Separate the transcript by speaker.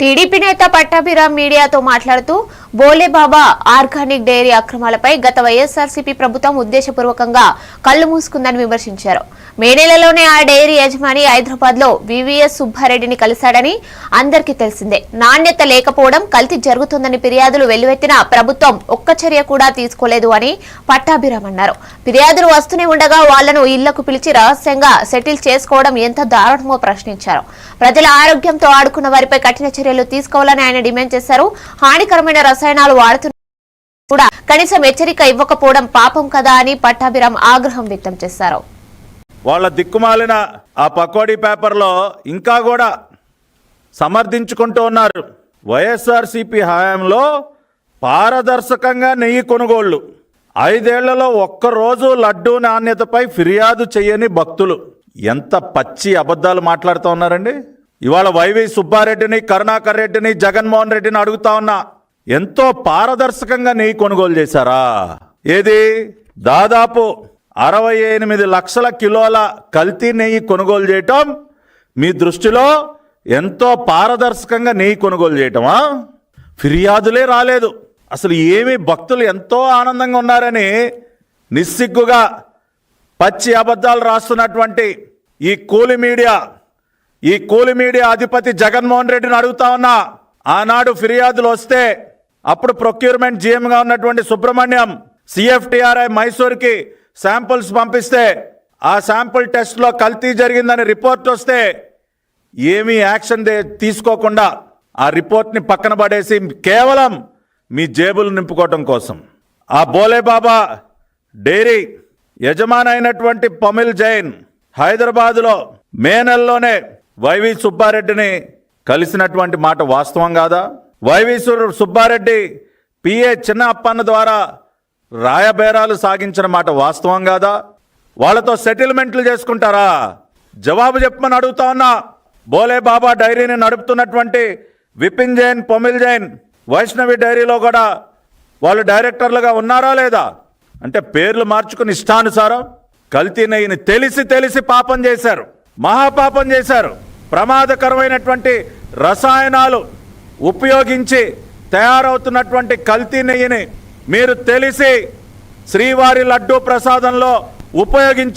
Speaker 1: TDP నేత పట్టాభిరామ్ మీడియాతో మాట్లాడుతూ బోలేబాబా ఆర్గానిక్ డైరీ అక్రమాలపై గత వైఎస్ఆర్సీపీ ప్రభుత్వం ఉద్దేశపూర్వకంగా కళ్లు మూసుకుందని విమర్శించారు. మే నెలలోనే ఆ డైరీ యజమాని హైదరాబాద్ లో వివిఎస్ సుబ్బారెడ్డిని కలిశాడని అందరికీ తెలిసిందే. నాణ్యత లేకపోవడం, కల్తీ జరుగుతుందని ఫిర్యాదులు వెల్లువెత్తిన ప్రభుత్వం ఒక్క చర్య కూడా తీసుకోలేదు అని పట్టాభిరామ్ అన్నారు. ఫిర్యాదులు వస్తూనే ఉండగా వాళ్లను ఇళ్లకు పిలిచి రహస్యంగా సెటిల్ చేసుకోవడం ఎంత దారుణమో ప్రశ్నించారు. ప్రజల ఆరోగ్యంతో ఆడుకున్న వారిపై కఠిన చర్యలు తీసుకోవాలని ఆయన డిమాండ్ చేశారు. హానికరమైన రసాయనాలు వాడుతున్న కూడా కనీసం హెచ్చరిక ఇవ్వకపోవడం పాపం కదా అని పట్టాభిరామ్ ఆగ్రహం వ్యక్తం చేశారు.
Speaker 2: వాళ్ళ దిక్కుమాలిన ఆ పకోడీ పేపర్లో ఇంకా కూడా సమర్థించుకుంటూ ఉన్నారు. వైఎస్ఆర్సీపీ హయాంలో పారదర్శకంగా నెయ్యి కొనుగోళ్లు, 5 ఏళ్లలో ఒక్కరోజు లడ్డూ నాణ్యతపై ఫిర్యాదు చేయని భక్తులు. ఎంత పచ్చి అబద్ధాలు మాట్లాడుతూ ఉన్నారండి. ఇవాళ వైవి సుబ్బారెడ్డిని, కరుణాకర్ రెడ్డిని, జగన్మోహన్ రెడ్డిని అడుగుతా ఉన్నా, ఎంతో పారదర్శకంగా నెయ్యి కొనుగోలు చేశారా? ఏది దాదాపు 68 లక్షల కిలోల కల్తీ నెయ్యి కొనుగోలు చేయటం మీ దృష్టిలో ఎంతో పారదర్శకంగా నెయ్యి కొనుగోలు చేయటమా? ఫిర్యాదులే రాలేదు. అసలు ఏమి భక్తులు ఎంతో ఆనందంగా ఉన్నారని నిస్సిగ్గుగా పచ్చి అబద్ధాలు రాస్తున్నటువంటి ఈ కూలి మీడియా అధిపతి జగన్మోహన్ రెడ్డిని అడుగుతా ఉన్నా, ఆనాడు ఫిర్యాదులు వస్తే అప్పుడు ప్రొక్యూర్మెంట్ జీఎంగా ఉన్నటువంటి సుబ్రహ్మణ్యం సిఎఫ్టిఆర్ఐ మైసూర్కి శాంపుల్స్ పంపిస్తే ఆ శాంపుల్ టెస్ట్లో కల్తీ జరిగిందని రిపోర్ట్ వస్తే ఏమీ యాక్షన్ తీసుకోకుండా ఆ రిపోర్ట్ని పక్కన పడేసి కేవలం మీ జేబులు నింపుకోవటం కోసం ఆ బోలేబాబా డైరీ యజమాని అయినటువంటి పమిల్ జైన్ హైదరాబాదులో మే నెలలోనే వైవి సుబ్బారెడ్డిని కలిసినటువంటి మాట వాస్తవం కాదా? వైవి సుబ్బారెడ్డి పిఏ చిన్న అప్పన్న ద్వారా రాయబేరాలు సాగించిన మాట వాస్తవం కాదా? వాళ్ళతో సెటిల్మెంట్లు చేసుకుంటారా? జవాబు చెప్పమని అడుగుతా ఉన్నా. బోలేబాబా డైరీని నడుపుతున్నటువంటి విపిన్ జైన్, పమిల్ జైన్, వైష్ణవి డైరీలో కూడా వాళ్ళు డైరెక్టర్లుగా ఉన్నారా లేదా? అంటే పేర్లు మార్చుకుని ఇష్టానుసారం కల్తీ నెయ్యిని తెలిసి పాపం చేశారు, మహాపాపం చేశారు. ప్రమాదకరమైనటువంటి రసాయనాలు ఉపయోగించి తయారవుతున్నటువంటి కల్తీ నెయ్యిని మీరు తెలిసి శ్రీవారి లడ్డూ ప్రసాదంలో ఉపయోగించి